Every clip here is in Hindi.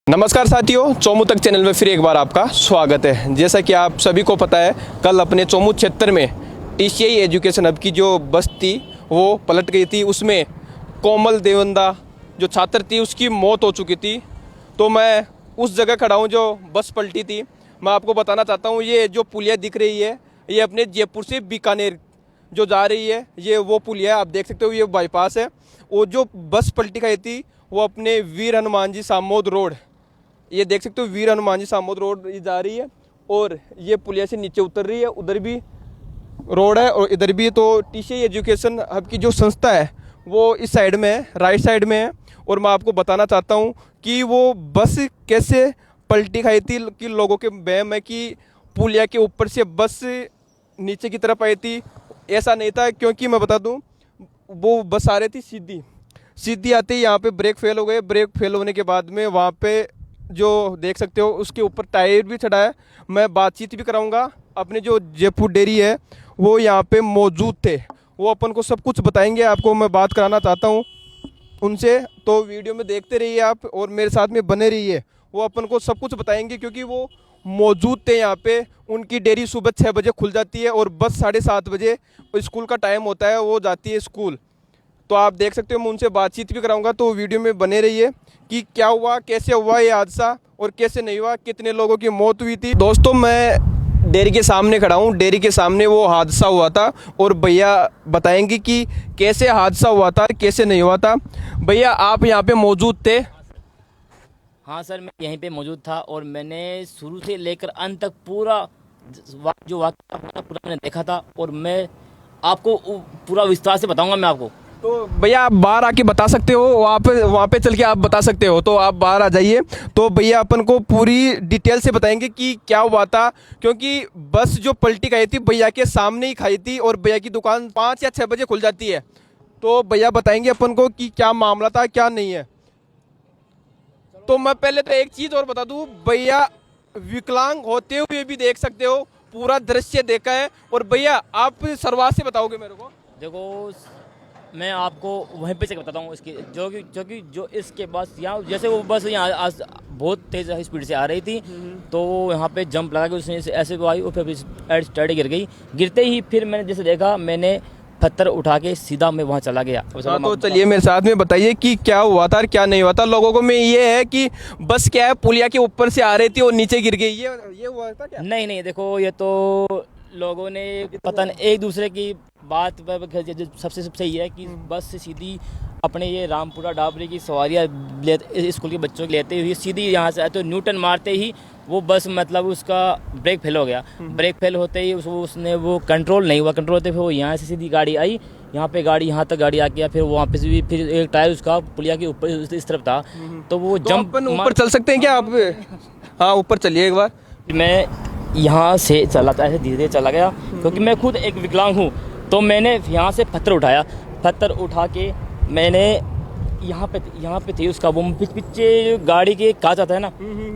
नमस्कार साथियों, चोमू तक चैनल में फिर एक बार आपका स्वागत है। जैसा कि आप सभी को पता है, कल अपने चोमू क्षेत्र में टीसीआई एजुकेशन हब की जो बस थी वो पलट गई थी। उसमें कोमल देवंदा जो छात्र थी उसकी मौत हो चुकी थी। तो मैं उस जगह खड़ा हूँ जो बस पलटी थी। मैं आपको बताना चाहता हूँ, ये जो पुलिया दिख रही है ये अपने जयपुर से बीकानेर जो जा रही है, ये वो पुलिया आप देख सकते हो, ये बाईपास है। वो जो बस पलटी गई थी वो अपने वीर हनुमान जी सामोद रोड, ये देख सकते हो वीर हनुमान जी सामोद रोड जा रही है और ये पुलिया से नीचे उतर रही है। उधर भी रोड है और इधर भी। तो टीसीआई एजुकेशन हब की जो संस्था है वो इस साइड में है, राइट साइड में है। और मैं आपको बताना चाहता हूँ कि वो बस कैसे पलटी खाई थी। कि लोगों के वहम है कि पुलिया के ऊपर से बस नीचे की तरफ आई थी। ऐसा नहीं था, क्योंकि मैं बता दूँ वो बस आ रही थी सीधी आते ही यहाँ पे ब्रेक फेल हो गए। ब्रेक फेल होने के बाद में वहाँ पे जो देख सकते हो उसके ऊपर टायर भी चढ़ा है। मैं बातचीत भी कराऊंगा, अपने जो जयपुर डेयरी है वो यहाँ पे मौजूद थे, वो अपन को सब कुछ बताएंगे। आपको मैं बात कराना चाहता हूँ उनसे, तो वीडियो में देखते रहिए आप और मेरे साथ में बने रहिए। वो अपन को सब कुछ बताएंगे क्योंकि वो मौजूद थे यहाँ पे। उनकी डेयरी सुबह 6 बजे खुल जाती है और बस 7:30 बजे स्कूल का टाइम होता है, वो जाती है स्कूल। तो आप देख सकते हो, मैं उनसे बातचीत भी कराऊंगा। तो वीडियो में बने रहिए कि क्या हुआ, कैसे हुआ ये हादसा और कैसे नहीं हुआ, कितने लोगों की मौत हुई थी। दोस्तों, मैं डेयरी के सामने खड़ा हूँ, डेयरी के सामने वो हादसा हुआ था और भैया बताएंगे कि कैसे हादसा हुआ था, कैसे नहीं हुआ था। भैया आप यहाँ पे मौजूद थे? हाँ सर, मैं यहीं पे मौजूद था और मैंने शुरू से लेकर अंत तक पूरा जो वाक़या हुआ पूरा मैंने देखा था और मैं आपको पूरा विस्तार से बताऊंगा मैं आपको। तो भैया आप बाहर आके बता सकते हो, वहाँ पे चल के आप बता सकते हो, तो आप बाहर आ जाइए। तो भैया अपन को पूरी डिटेल से बताएंगे कि क्या हुआ था, क्योंकि बस जो पलटी खाई थी भैया के सामने ही खाई थी और भैया की दुकान 5 या 6 बजे खुल जाती है। तो भैया बताएंगे अपन को कि क्या मामला था, क्या नहीं है। तो मैं पहले तो एक चीज़ और बता दूँ भैया, विकलांग होते हुए भी देख सकते हो, पूरा दृश्य देखा है। और भैया आप शुरुआत से बताओगे मेरे को? देखो, मैं आपको वहीं पे से बताता हूँ इसकी जो इसके बस यहाँ, जैसे वो बस यहाँ बहुत तेज़ स्पीड से आ रही थी तो यहाँ पे जंप लगा के उसने ऐसे को आई और फिर स्टर्ट गिर गई। गिरते ही फिर मैंने जैसे देखा, मैंने पत्थर उठा के सीधा मैं वहाँ चला गया। हाँ, तो चलिए मेरे साथ में बताइए कि क्या हुआ था और क्या नहीं हुआ था। लोगों को में ये है कि बस क्या है, पुलिया के ऊपर से आ रही थी और नीचे गिर गई, ये हुआ था क्या? नहीं, देखो ये तो लोगों ने पता नहीं एक दूसरे की बात सबसे सही है कि बस से सीधी अपने ये रामपुरा डाबरी की सवारियाँ स्कूल के बच्चों की लेते हुए सीधी यहाँ से तो न्यूटन मारते ही वो बस मतलब उसका ब्रेक फेल हो गया। ब्रेक फेल होते ही उसने वो कंट्रोल नहीं हुआ। कंट्रोल होते फिर वो यहाँ से सीधी गाड़ी आई, यहाँ पे गाड़ी यहाँ तक गाड़ी आ गया। फिर वहाँ पे भी फिर एक टायर उसका पुलिया के ऊपर इस तरफ था तो वो जंप ऊपर चल सकते हैं क्या आप? हाँ, ऊपर चलिए एक बार। मैं यहाँ से चला था, ऐसे धीरे धीरे चला गया क्योंकि मैं खुद एक विकलांग हूँ। तो मैंने यहाँ से पत्थर उठाया, पत्थर उठा के मैंने यहाँ पे थी उसका वो पीछे गाड़ी के कांच आता है ना,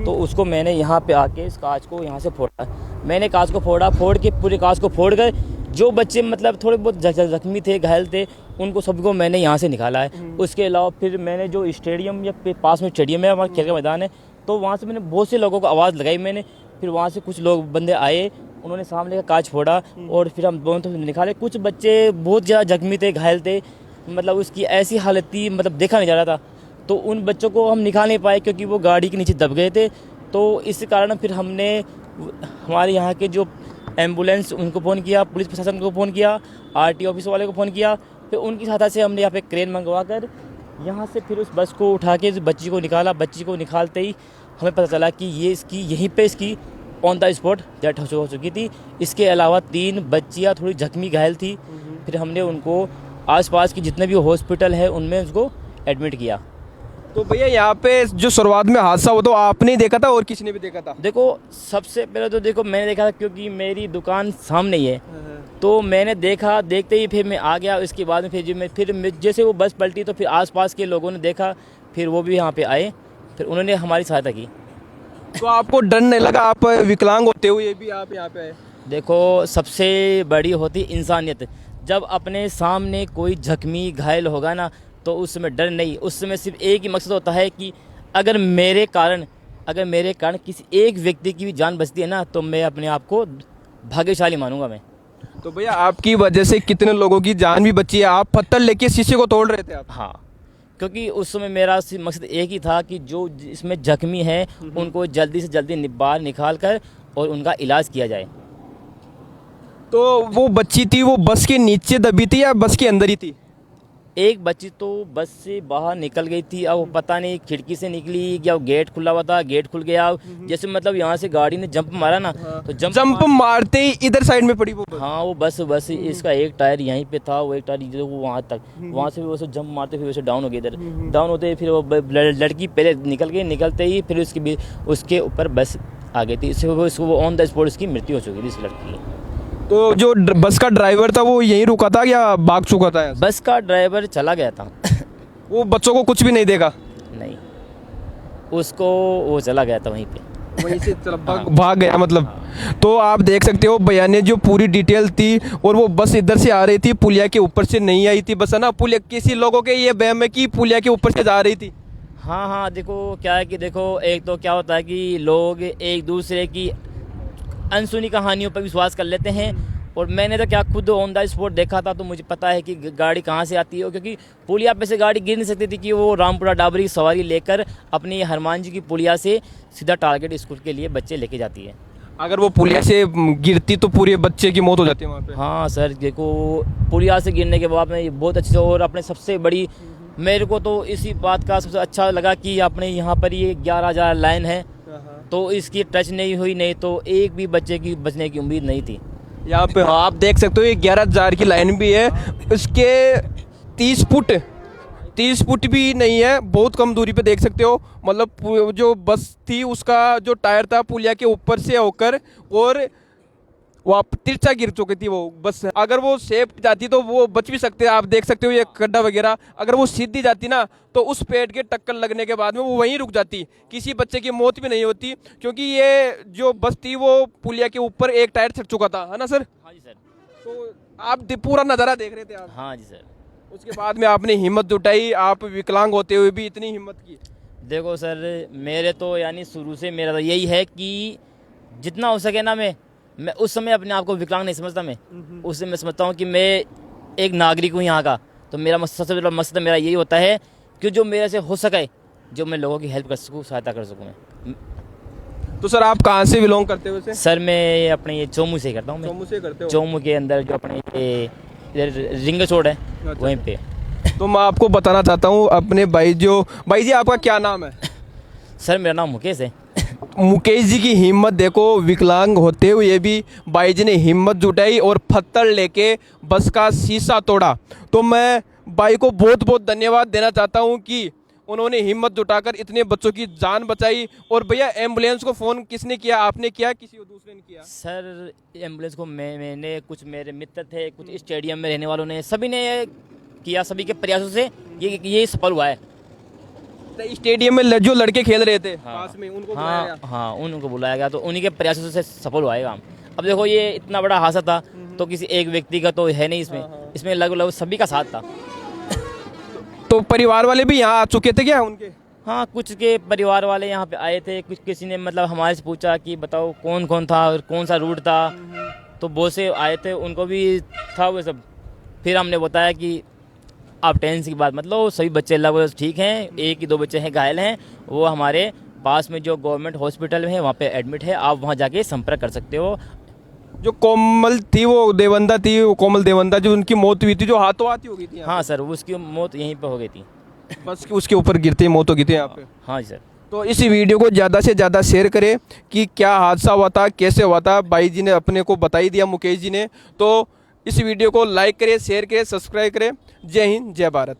तो उसको मैंने यहाँ पे आके इस कांच को यहाँ से फोड़ा। मैंने कांच को फोड़ के पूरे कांच को फोड़ गए। जो बच्चे मतलब थोड़े बहुत जख्मी थे, घायल थे, उनको सबको मैंने यहाँ से निकाला है। उसके अलावा फिर मैंने जो स्टेडियम या पास में स्टेडियम है, हमारे खेल का मैदान है, तो वहाँ से मैंने बहुत से लोगों को आवाज़ लगाई। मैंने फिर वहाँ से कुछ लोग बंदे आए, उन्होंने सामने का कांच फोड़ा और फिर हम दोनों तो निकाले। कुछ बच्चे बहुत ज़्यादा जख्मी थे, घायल थे, मतलब उसकी ऐसी हालत थी मतलब देखा नहीं जा रहा था। तो उन बच्चों को हम निकाल नहीं पाए क्योंकि वो गाड़ी के नीचे दब गए थे। तो इस कारण फिर हमने हमारे यहाँ के जो एम्बुलेंस उनको फ़ोन किया, पुलिस प्रशासन को फ़ोन किया, आरटी ऑफिस वाले को फ़ोन किया। फिर उनकी सहायता से हमने यहाँ पे क्रेन मंगवा कर यहाँ से फिर उस बस को उठा के बच्ची को निकाला। बच्ची को निकालते ही हमें पता चला कि ये यहीं पे इसकी ऑन द स्पॉट डेथ हो चुकी थी। इसके अलावा 3 बच्चियाँ थोड़ी जख्मी घायल थी। फिर हमने उनको आसपास की जितने भी हॉस्पिटल है उनमें उसको एडमिट किया। तो भैया यहाँ पे जो शुरुआत में हादसा हुआ तो आपने ही देखा था और किसी ने भी देखा था? देखो, सबसे पहले तो देखो मैंने देखा था क्योंकि मेरी दुकान सामने ही है, तो मैंने देखा। देखते ही फिर मैं आ गया। इसके बाद में फिर जैसे वो बस पलटी तो फिर आसपास के लोगों ने देखा, फिर वो भी यहाँ पे आए, फिर उन्होंने हमारी सहायता की। तो आपको डर नहीं लगा? आप विकलांग होते हुए भी आप यहाँ पे आए। देखो, सबसे बड़ी होती इंसानियत। जब अपने सामने कोई जख्मी घायल होगा ना, तो उस समय डर नहीं, उस समय सिर्फ एक ही मकसद होता है कि अगर मेरे कारण अगर मेरे कारण किसी एक व्यक्ति की भी जान बचती है ना, तो मैं अपने आप को भाग्यशाली मानूंगा मैं। तो भैया आपकी वजह से कितने लोगों की जान भी बची है। आप पत्थर लेके शीशे को तोड़ रहे थे आप। हाँ, क्योंकि उस समय मेरा मकसद एक ही था कि जो इसमें जख्मी है उनको जल्दी से जल्दी बाहर निकाल कर और उनका इलाज किया जाए। तो वो बच्ची थी, वो बस के नीचे दबी थी या बस के अंदर ही थी? एक बच्ची तो बस से बाहर निकल गई थी, अब वो पता नहीं खिड़की से निकली या वो गेट खुला हुआ था, गेट खुल गया। जैसे मतलब यहाँ से गाड़ी ने जंप मारा ना, तो जंप मारते ही इधर साइड में पड़ी वो बस। हाँ, वो बस इसका एक टायर यहीं पे था, वो एक टायर जो वो वहाँ तक, वहाँ से वो जंप मारते फिर वैसे डाउन हो गया। इधर डाउन होते ही फिर वो लड़की पहले निकल गई, निकलते ही फिर उसके ऊपर बस आ गई थी। इससे वो ऑन द स्पॉट उसकी मृत्यु हो चुकी थी इस लड़की की। तो जो बस का ड्राइवर था वो यहीं रुका था या भाग चुका था? बस का ड्राइवर चला गया था। वो बच्चों को कुछ भी नहीं देगा? नहीं, उसको वो चला गया था वहीं पे, वहीं से भाग गया मतलब। तो आप देख सकते हो भैया ने जो पूरी डिटेल थी, और वो बस इधर से आ रही थी, पुलिया के ऊपर से नहीं आई थी बस, है ना। पुलिया किसी लोगों के ये वहम है कि पुलिया के ऊपर से जा रही थी। हाँ, देखो क्या है कि देखो, एक तो क्या होता है कि लोग एक दूसरे की अनसुनी कहानियों पर विश्वास कर लेते हैं। और मैंने तो क्या खुद ऑन द स्पॉट देखा था, तो मुझे पता है कि गाड़ी कहाँ से आती है, क्योंकि पुलिया पे से गाड़ी गिर नहीं सकती थी कि वो रामपुरा डाबरी की सवारी लेकर अपनी हनुमान जी की पुलिया से सीधा टारगेट स्कूल के लिए बच्चे लेके जाती है। अगर वो पुलिया से गिरती तो पूरे बच्चे की मौत हो जाती है वहाँ पे। हाँ सर, देखो पुलिया से गिरने के बाद में बहुत अच्छे से, और अपने सबसे बड़ी मेरे को तो इसी बात का सबसे अच्छा लगा कि अपने यहाँ पर ये 11,000 लाइन है, तो इसकी टच नहीं हुई, नहीं तो एक भी बच्चे की बचने की उम्मीद नहीं थी। यहाँ पे हाँ आप देख सकते हो ये 11,000 की लाइन भी है, उसके 30 फुट भी नहीं है, बहुत कम दूरी पे देख सकते हो। मतलब जो बस थी उसका जो टायर था पुलिया के ऊपर से होकर और वहाँ तिरछा गिर चुकी थी वो बस। अगर वो सेफ जाती तो वो बच भी सकते, आप देख सकते हो ये खड्डा वगैरह। अगर वो सीधी जाती ना तो उस पेड़ के टक्कर लगने के बाद में वो वहीं रुक जाती, किसी बच्चे की मौत भी नहीं होती, क्योंकि ये जो बस थी वो पुलिया के ऊपर एक टायर छट चुका था, है ना सर? हाँ जी सर। तो आप पूरा नज़ारा देख रहे थे आप? हाँ जी सर। उसके बाद में आपने हिम्मत जुटाई, आप विकलांग होते हुए भी इतनी हिम्मत की। देखो सर, मेरे तो यानी शुरू से मेरा तो यही है कि जितना हो सके ना, मैं उस समय अपने आप को विकलांग नहीं समझता। मैं उससे मैं समझता हूँ कि मैं एक नागरिक हूँ यहाँ का। तो मेरा सबसे बड़ा मकसद मेरा यही होता है कि जो मेरे से हो सके, जो मैं लोगों की हेल्प कर सकूँ, सहायता कर सकूँ मैं। तो सर आप कहाँ से बिलोंग करते हो वैसे? सर मैं अपने ये चोमू से करता हूँ। चोमू से करते हो? चोमू के अंदर जो अपने ये रिंग रोड है, वहीं पे। तो मैं आपको बताना चाहता हूँ अपने भाई जी आपका क्या नाम है? सर मेरा नाम मुकेश है। मुकेश जी की हिम्मत देखो, विकलांग होते हुए भी भाई जी ने हिम्मत जुटाई और पत्थर लेके बस का शीशा तोड़ा। तो मैं भाई को बहुत बहुत धन्यवाद देना चाहता हूं कि उन्होंने हिम्मत जुटाकर इतने बच्चों की जान बचाई। और भैया एम्बुलेंस को फ़ोन किसने किया? आपने किया, किसी दूसरे ने किया? सर एम्बुलेंस को मैंने, कुछ मेरे मित्र थे, कुछ स्टेडियम में रहने वालों ने, सभी ने किया। सभी के प्रयासों से ये सफल हुआ है। स्टेडियम में जो लड़के खेल रहे थे पास में, उनको बुलाया गया? हाँ, उनको बुलाया गया, तो उन्हीं के प्रयासों से सफल हुआ है काम। अब देखो ये इतना बड़ा हादसा था, तो किसी एक व्यक्ति का तो है नहीं इसमें लगभग सभी का साथ था। तो परिवार वाले भी यहाँ आ चुके थे क्या उनके? हाँ, कुछ के परिवार वाले यहाँ पे आए थे, कुछ किसी ने मतलब हमारे से पूछा कि बताओ कौन कौन था और कौन सा रूट था, तो बहुत से आए थे, उनको भी था वो सब। फिर हमने बताया कि आप टेंशन की बात मतलब सभी बच्चे लगभग ठीक हैं, 1 ही 2 बच्चे हैं घायल हैं, वो हमारे पास में जो गवर्नमेंट हॉस्पिटल है वहाँ पे एडमिट है, आप वहाँ जाके संपर्क कर सकते हो। जो कोमल थी, वो देवंदा थी, वो कोमल देवंदा जो उनकी मौत हुई थी, जो हाथों हाथ हो गई थी? हाँ सर, उसकी मौत यहीं पे हो गई थी, बस उसके ऊपर गिरते मौत हो गई थी यहाँ पे। हाँ जी सर। तो इस वीडियो को ज़्यादा से ज़्यादा शेयर करें कि क्या हादसा हुआ था, कैसे हुआ था। भाई जी ने अपने को बता ही दिया, मुकेश जी ने। तो इस वीडियो को लाइक करें, शेयर करें, सब्सक्राइब करें। जय हिंद, जय भारत।